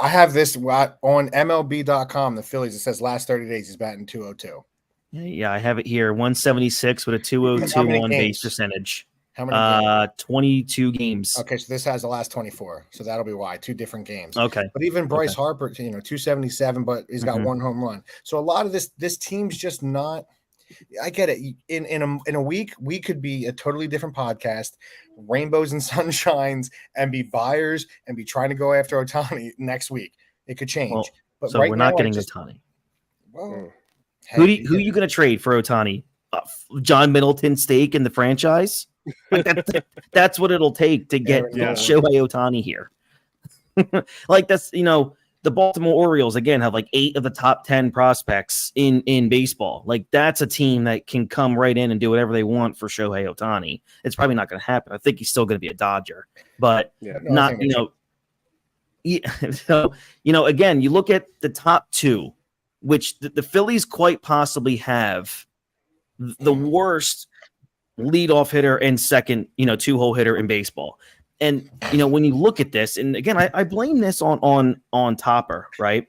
I have this on MLB.com, the Phillies. It says last 30 days he's batting 202. Yeah, I have it here. 176 with a 202 on base percentage. How many games? 22 games. Okay, so this has the last 24. So that'll be why. 2 different games. Okay. But even Bryce Harper, 277, but he's got 1 home run. So a lot of this team's just not. I get it. In a week, we could be a totally different podcast, rainbows and sunshines, and be buyers and be trying to go after Ohtani next week. It could change. Well, but so right we're not now, getting Ohtani. Well, who are you going to trade for Ohtani? John Middleton stake in the franchise? Like that's what it'll take to get Shohei Ohtani here. Like that's the Baltimore Orioles, again, have like 8 of the top 10 prospects in baseball. Like, that's a team that can come right in and do whatever they want for Shohei Ohtani. It's probably not going to happen. I think he's still going to be a Dodger. But so, again, you look at the top 2, which the Phillies quite possibly have the worst leadoff hitter and second, 2-hole hitter in baseball. And, when you look at this, and again, I blame this on Topper, right?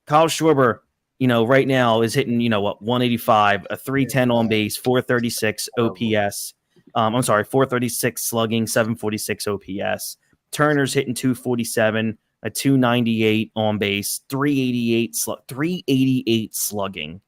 Kyle Schwarber, right now is hitting, 185, a 310 on base, 436 OPS. 436 slugging, 746 OPS. Turner's hitting 247, a 298 on base, 388 slugging,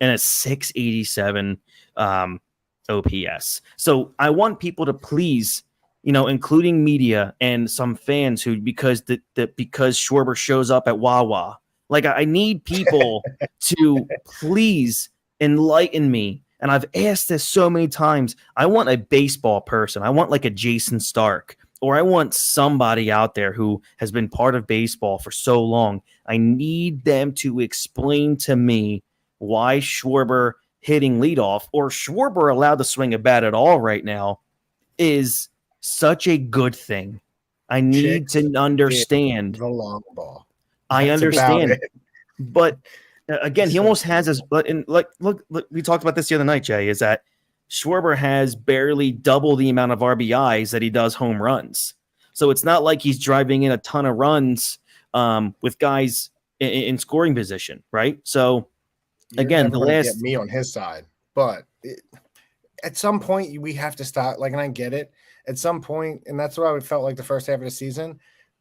and a 687 OPS. So I want people to please, including media and some fans who, because Schwarber shows up at Wawa, like I need people to please enlighten me. And I've asked this so many times. I want a baseball person. I want like a Jason Stark, or I want somebody out there who has been part of baseball for so long. I need them to explain to me why Schwarber hitting leadoff, or Schwarber allowed to swing a bat at all right now, is such a good thing. I need to understand the long ball. I understand, but again, he almost has his. And look, we talked about this the other night, Jay. Is that Schwarber has barely double the amount of RBIs that he does home runs. So it's not like he's driving in a ton of runs with guys in scoring position, right? So again, the last get me on his side, but at some point we have to stop. Like, and I get it. At some point, and that's what I felt like the first half of the season,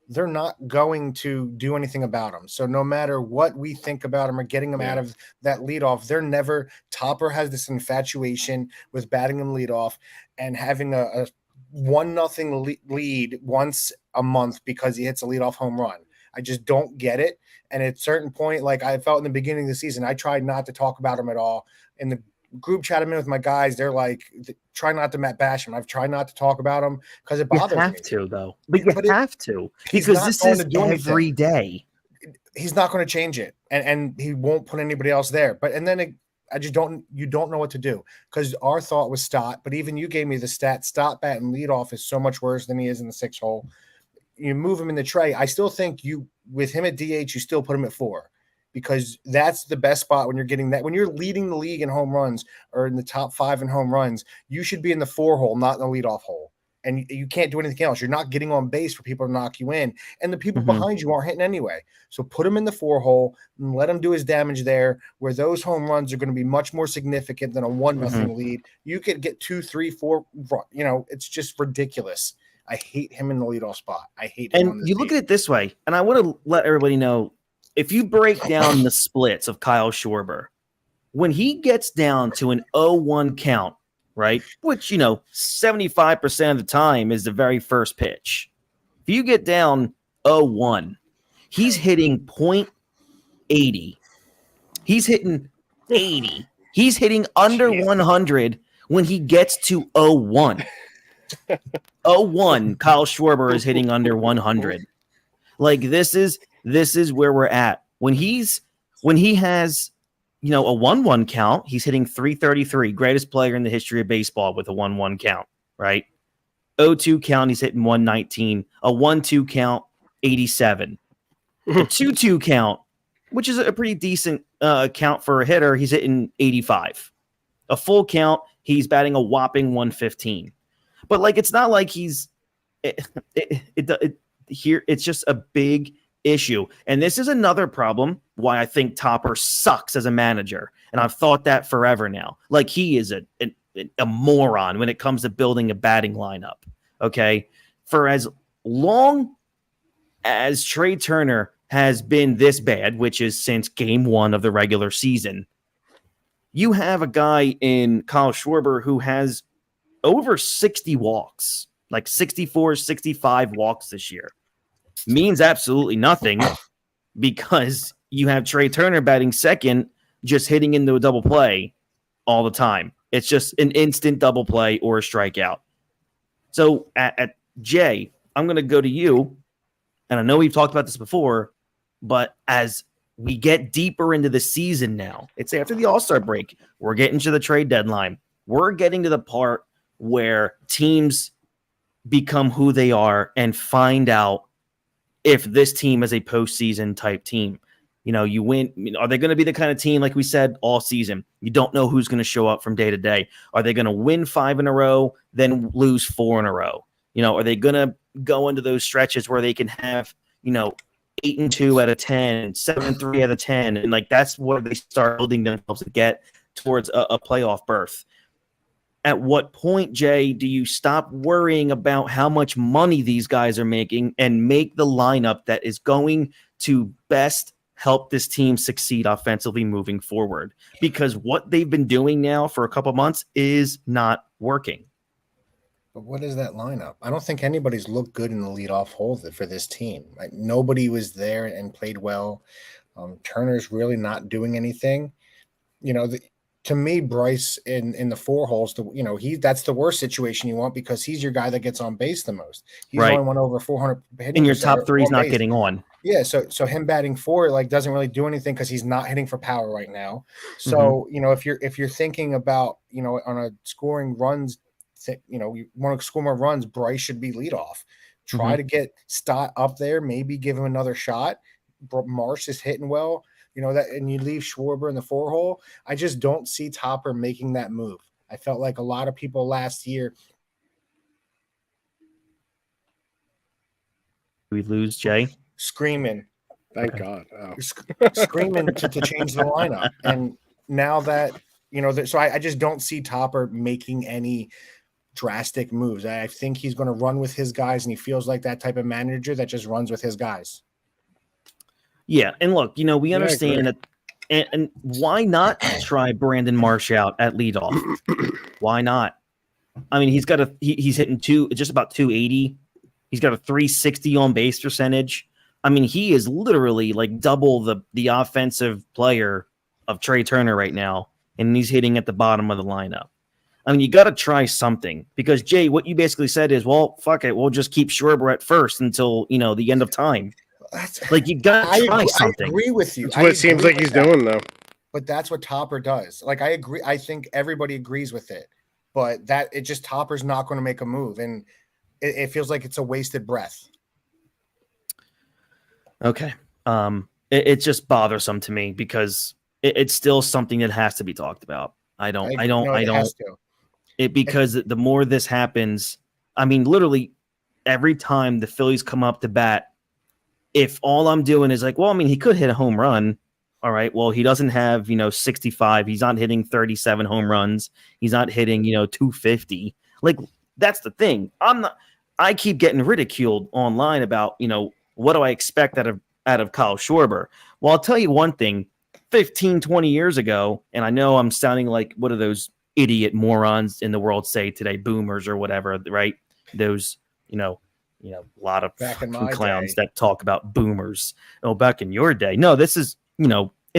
they're not going to do anything about him. So no matter what we think about him or getting him out of that leadoff, they're never. Topper has this infatuation with batting him leadoff and having a 1-0 lead once a month because he hits a leadoff home run. I just don't get it. And at a certain point, like I felt in the beginning of the season, I tried not to talk about him at all. In the group chat I'm in with my guys, they're like, try not to bash him. I've tried not to talk about him because it bothers me. You have to, though. But you have to, because this is every day. He's not going to change it, and he won't put anybody else there. But you don't know what to do, because our thought was Stott, but even you gave me the stat. Stott batting leadoff is so much worse than he is in the 6-hole. You move him in the Trea. I still think with him at DH, you still put him at 4. because that's the best spot when you're getting that. When you're leading the league in home runs or in the top 5 in home runs, you should be in the 4 hole, not in the leadoff hole. And you can't do anything else. You're not getting on base for people to knock you in. And the people behind you aren't hitting anyway. So put him in the 4 hole and let him do his damage there, where those home runs are going to be much more significant than a 1-0 lead. You could get 2, 3, 4. It's just ridiculous. I hate him in the leadoff spot. I hate him. And you look at it this way, and I want to let everybody know, if you break down the splits of Kyle Schwarber, when he gets down to an 0-1 count, right, which, 75% of the time is the very first pitch. If you get down 0-1, he's hitting .80. He's hitting 80. He's hitting under 100 when he gets to 0-1. 0-1, Kyle Schwarber is hitting under 100. Like, this is where we're at. When he has a 1-1 count, he's hitting .333, greatest player in the history of baseball with a 1-1 count, right? 0-2 count, he's hitting .119. A 1-2 count, 87. A 2-2 count, which is a pretty decent count for a hitter, he's hitting 85. A full count, he's batting a whopping 115. But it's not like he's here. It's just a big issue. And this is another problem why I think Topper sucks as a manager. And I've thought that forever now. He is a moron when it comes to building a batting lineup. Okay. For as long as Trea Turner has been this bad, which is since game 1 of the regular season, you have a guy in Kyle Schwarber who has over 60 walks, 64, 65 walks this year. Means absolutely nothing because you have Trea Turner batting second, just hitting into a double play all the time. It's just an instant double play or a strikeout. So at Jay, I'm going to go to you. And I know we've talked about this before, but as we get deeper into the season now, it's after the All-Star break, we're getting to the trade deadline. We're getting to the part where teams become who they are and find out if this team is a postseason type team. You win. Are they going to be the kind of team, like we said, all season? You don't know who's going to show up from day to day. Are they going to win 5 in a row, then lose 4 in a row? Are they going to go into those stretches where they can have, 8-2 out of 10, 7-3 out of 10, and that's where they start building themselves to get towards a playoff berth? At what point, Jay, do you stop worrying about how much money these guys are making and make the lineup that is going to best help this team succeed offensively moving forward? Because what they've been doing now for a couple months is not working. But what is that lineup? I don't think anybody's looked good in the leadoff hole for this team. Nobody was there and played well. Turner's really not doing anything. To me, Bryce in the 4 holes, that's the worst situation you want because he's your guy that gets on base the most. He's the only one over 400 hitting. And your top 3 is not base. Getting on. Yeah, so him batting 4 doesn't really do anything because he's not hitting for power right now. So if you're thinking about on a scoring runs, you want to score more runs, Bryce should be leadoff. Try to get Stott up there, maybe give him another shot. Marsh is hitting well. And you leave Schwarber in the 4 hole. I just don't see Topper making that move. I felt like a lot of people last year. We lose Jay Screaming. Thank God. Oh. Screaming to change the lineup. And now that, so I just don't see Topper making any drastic moves. I think he's going to run with his guys, and he feels like that type of manager that just runs with his guys. Yeah, and look, we understand that, and why not try Brandon Marsh out at leadoff? Why not? I mean, he's hitting just about 280. He's got a 360 on base percentage. I mean, he is literally double the offensive player of Trea Turner right now, and he's hitting at the bottom of the lineup. I mean, you got to try something because, Jay, what you basically said is, well, fuck it, we'll just keep Schwarber at first until the end of time. You gotta try something. I agree with you. That's what it seems like he's doing, though. But that's what Topper does. I agree. I think everybody agrees with it. But Topper's not going to make a move, and it feels like it's a wasted breath. Okay. it's just bothersome to me because it's still something that has to be talked about. I don't, It has to. because the more this happens, I mean, literally every time the Phillies come up to bat, if all I'm doing is like, well, I mean, he could hit a home run. All right. Well, he doesn't have, 65. He's not hitting 37 home runs. He's not hitting, 250. Like, that's the thing. I keep getting ridiculed online about, what do I expect out of Kyle Schwarber? Well, I'll tell you one thing, 15, 20 years ago, and I know I'm sounding like what are those idiot morons in the world say today, boomers or whatever, right? Those, a lot of Back in fucking my clowns day. that talk about boomers. Oh, back in your day. No, this is, in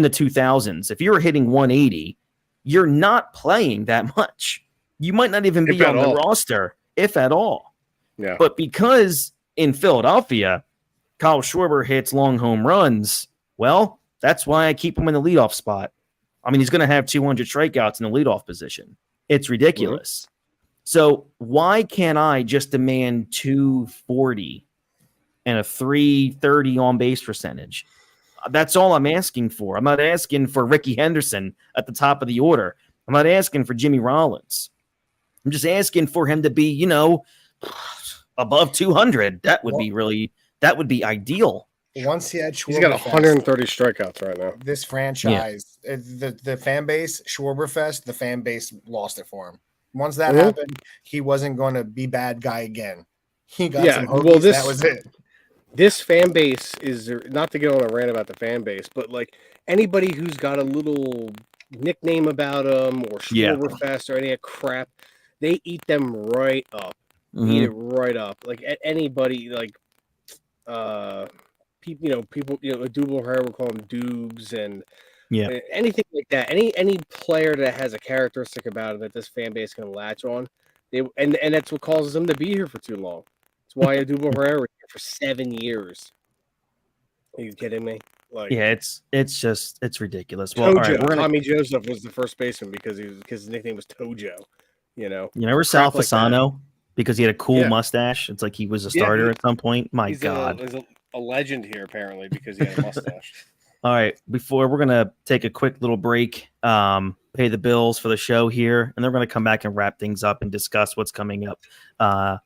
the 2000s. If you were hitting 180, you're not playing that much. You might not even be If at on the all. roster, if at all. Yeah. But because in Philadelphia, Kyle Schwarber hits long home runs, well, that's why I keep him in the leadoff spot. I mean, he's going to have 200 strikeouts in the leadoff position. It's ridiculous. So why can't I just demand 240 and a 330 on base percentage? That's all I'm asking for. I'm not asking for Ricky Henderson at the top of the order. I'm not asking for Jimmy Rollins. I'm just asking for him to be, above 200. That would be ideal. Once he had Schwarber, He's got 130 strikeouts right now. This franchise, the fan base, Schwarberfest, the fan base lost it for him. Once that happened, he wasn't going to be bad guy again. He got some hokies, that was it. This fan base is, not to get on a rant about the fan base, but like anybody who's got a little nickname about them or Schwarberfest or any of crap, they eat them right up. Eat it right up. Like anybody, like people, Double Hair will call them Doobs and anything like that. Any player that has a characteristic about it that this fan base can latch on, and that's what causes them to be here for too long. That's why Double Hair was here for 7 years. Are you kidding me? Like, yeah, it's ridiculous. Well, Tojo, Tommy Joseph was the first baseman because his nickname was Tojo. You remember Sal Fasano because he had a cool mustache? It's like he was a starter at some point. He's a legend here apparently because he had a mustache. All right, before we're gonna take a quick little break, pay the bills for the show here, and then we're gonna come back and wrap things up and discuss what's coming up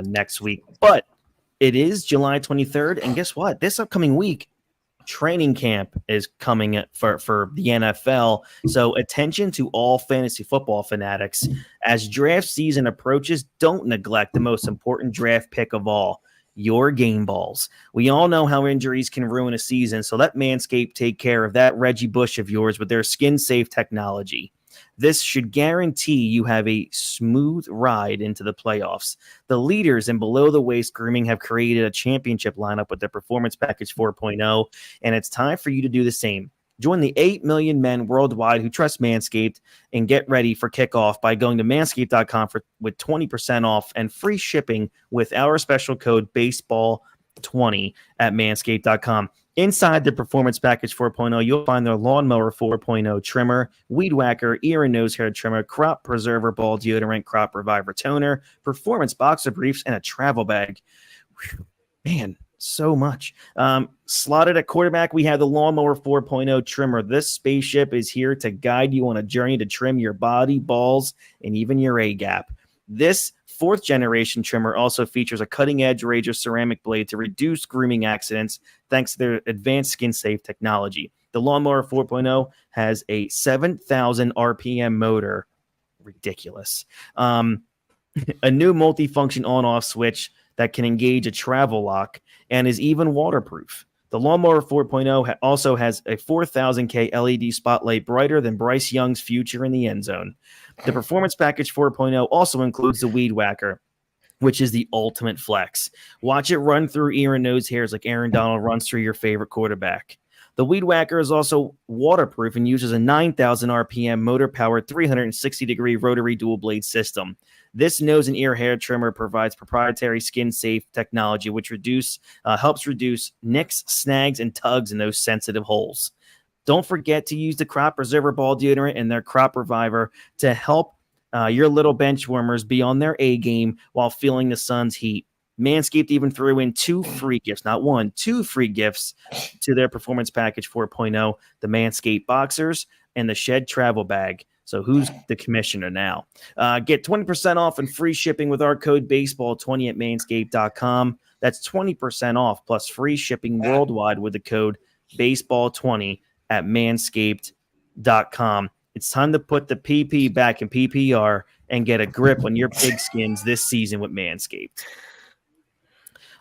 next week. But it is July 23rd, and guess what? This upcoming week, training camp is coming for the NFL. So attention to all fantasy football fanatics. As draft season approaches, don't neglect the most important draft pick of all, your game balls. We all know how injuries can ruin a season, so let Manscaped take care of that Reggie Bush of yours with their skin-safe technology. This should guarantee you have a smooth ride into the playoffs. The leaders in below-the-waist grooming have created a championship lineup with the Performance Package 4.0, and it's time for you to do the same. Join the 8 million men worldwide who trust Manscaped and get ready for kickoff by going to manscaped.com with 20% off and free shipping with our special code BASEBALL20 at manscaped.com. Inside the Performance Package 4.0, you'll find their Lawnmower 4.0 trimmer, Weed Whacker, ear and nose hair trimmer, Crop Preserver ball deodorant, Crop Reviver toner, Performance boxer briefs, and a travel bag. Whew, man, so much. Slotted at quarterback, we have the Lawnmower 4.0 trimmer. This spaceship is here to guide you on a journey to trim your body, balls, and even your A-gap. This fourth generation trimmer also features a cutting-edge Razor ceramic blade to reduce grooming accidents thanks to their advanced skin-safe technology. The Lawnmower 4.0 has a 7,000 RPM motor. Ridiculous. A new multifunction on-off switch that can engage a travel lock and is even waterproof. The Lawnmower 4.0 also has a 4,000K LED spotlight brighter than Bryce Young's future in the end zone. The Performance Package 4.0 also includes the Weed Whacker, which is the ultimate flex. Watch it run through ear and nose hairs like Aaron Donald runs through your favorite quarterback. The Weed Whacker is also waterproof and uses a 9,000 RPM motor-powered 360-degree rotary dual-blade system. This nose and ear hair trimmer provides proprietary skin-safe technology, which helps reduce nicks, snags, and tugs in those sensitive holes. Don't forget to use the Crop Preserver ball deodorant and their Crop Reviver to help your little bench warmers be on their A game while feeling the sun's heat. Manscaped even threw in 2 free gifts, not 1, 2 free gifts to their Performance Package 4.0, the Manscaped Boxers and the Shed Travel Bag. So who's the commissioner now? Get 20% off and free shipping with our code baseball20 at manscaped.com. That's 20% off plus free shipping worldwide with the code baseball20 at manscaped.com. It's time to put the PP back in PPR and get a grip on your pigskins this season with Manscaped.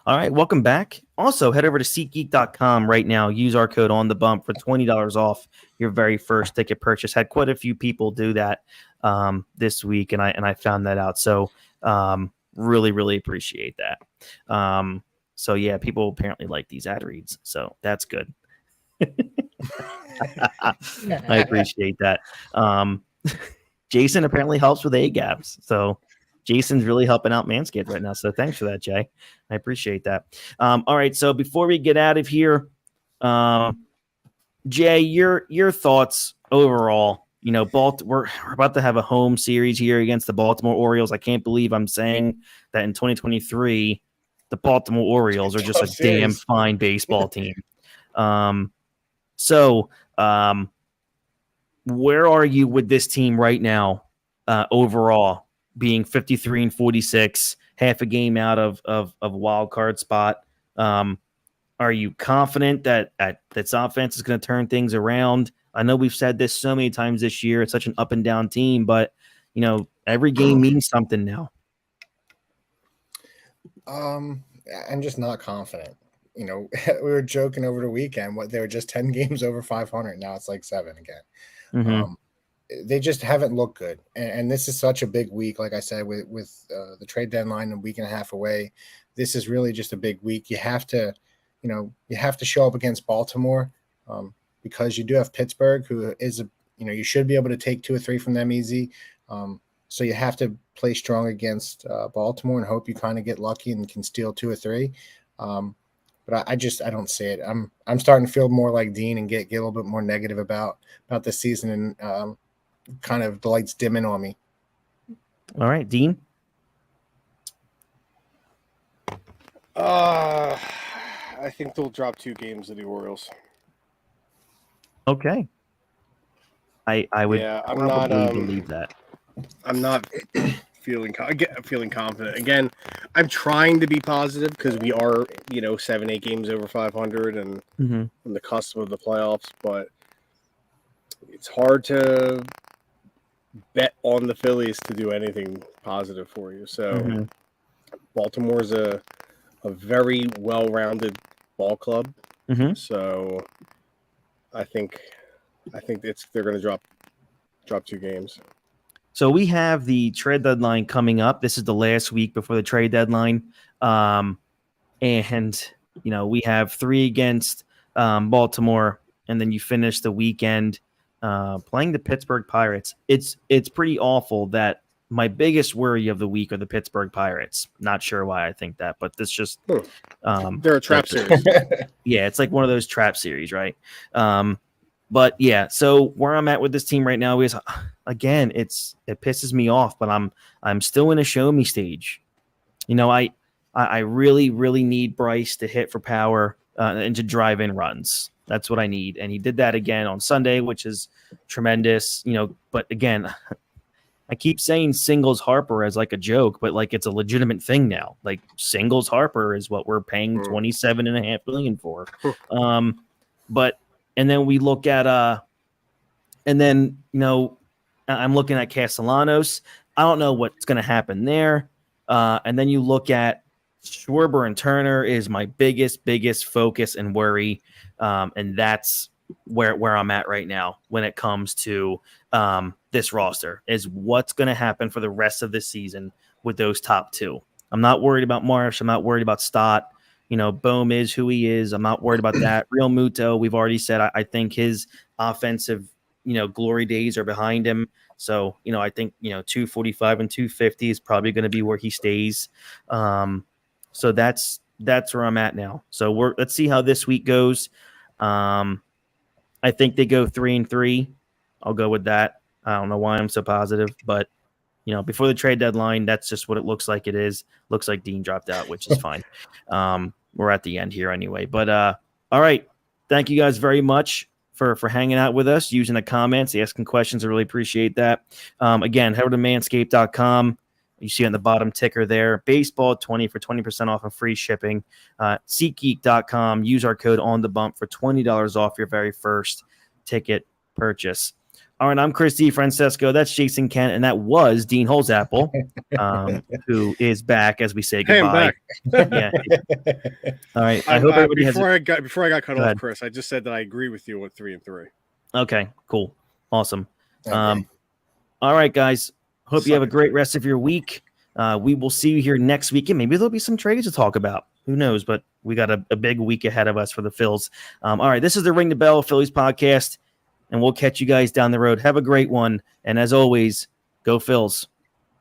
All right, welcome back. Also, head over to SeatGeek.com right now. Use our code ONTHEBUMP for $20 off your very first ticket purchase. Had quite a few people do that this week, and I found that out. So really, really appreciate that. So yeah, people apparently like these ad reads, so that's good. I appreciate that. Jason apparently helps with A-gaps, so Jason's really helping out Manscaped right now. So thanks for that, Jay. I appreciate that. All right, so before we get out of here, Jay, your thoughts overall. You know, we're about to have a home series here against the Baltimore Orioles. I can't believe I'm saying that in 2023, the Baltimore Orioles are just a damn fine baseball team. So where are you with this team right now overall, being 53-46, half a game out of wild card spot? Are you confident that this offense is going to turn things around? I know we've said this so many times this year. It's such an up and down team, but you know, every game means something now. I'm just not confident. You know, we were joking over the weekend. They were just 10 games over 500. Now it's like 7 again. Mm-hmm. They just haven't looked good. And this is such a big week. Like I said, with the trade deadline a week and a half away, this is really just a big week. You have to show up against Baltimore because you do have Pittsburgh, who is you should be able to take 2 or 3 from them easy. So you have to play strong against Baltimore and hope you kind of get lucky and can steal 2 or 3. But I don't see it. I'm starting to feel more like Dean and get a little bit more negative about this season, and kind of the lights dimming on me. All right, Dean. I think they'll drop 2 games to the Orioles. Okay. I would probably believe that. I'm not feeling confident. Again, I'm trying to be positive because we are, 7-8 games over 500 and on the cusp of the playoffs, but it's hard to bet on the Phillies to do anything positive for you. So Baltimore's a very well-rounded ball club. So I think they're going to drop 2 games. So we have the trade deadline coming up. This is the last week before the trade deadline. And, we have 3 against Baltimore, and then you finish the weekend playing the Pittsburgh Pirates. It's pretty awful that my biggest worry of the week are the Pittsburgh Pirates. Not sure why I think that, but this just they're a trap series. Yeah, it's like one of those trap series, right? But yeah, so where I'm at with this team right now is, again, it pisses me off, but I'm still in a show me stage. I really, really need Bryce to hit for power and to drive in runs. That's what I need, and he did that again on Sunday, which is tremendous. But again, I keep saying singles Harper as like a joke, but like it's a legitimate thing now. Like singles Harper is what we're paying $27.5 million for. And then we look at I'm looking at Castellanos. I don't know what's going to happen there. And then you look at Schwarber and Turner is my biggest focus and worry. And that's where I'm at right now when it comes to this roster, is what's going to happen for the rest of the season with those top 2. I'm not worried about Marsh. I'm not worried about Stott. Bohm is who he is. I'm not worried about that. Real Muto, we've already said, I think his offensive, glory days are behind him. So, I think, 245 and 250 is probably going to be where he stays. So that's where I'm at now. So let's see how this week goes. I think they go 3-3. I'll go with that. I don't know why I'm so positive, but before the trade deadline, that's just what it looks like. It is. Looks like Dean dropped out, which is fine. We're at the end here anyway. But all right. Thank you guys very much for hanging out with us, using the comments, asking questions. I really appreciate that. Again, head over to manscaped.com. You see on the bottom ticker there, baseball 20 for 20% off and free shipping. SeatGeek.com. Use our code ONTHEBUMP for $20 off your very first ticket purchase. All right, I'm Chris DeFrancesco. That's Jason Kent, and that was Dean Holzapple, who is back as we say goodbye. Hey, I'm back. Yeah. All right. I hope everybody before I got cut Go off, ahead. Chris, I just said that I agree with you with 3 and 3. Okay, cool. Awesome. Okay. All right, guys. Hope you have a Suck it, great dude. rest of your week. We will see you here next week, and maybe there'll be some trades to talk about. Who knows? But we got a big week ahead of us for the Phils. All right, this is the Ring the Bell Phillies podcast, and we'll catch you guys down the road. Have a great one, and as always, go Phils.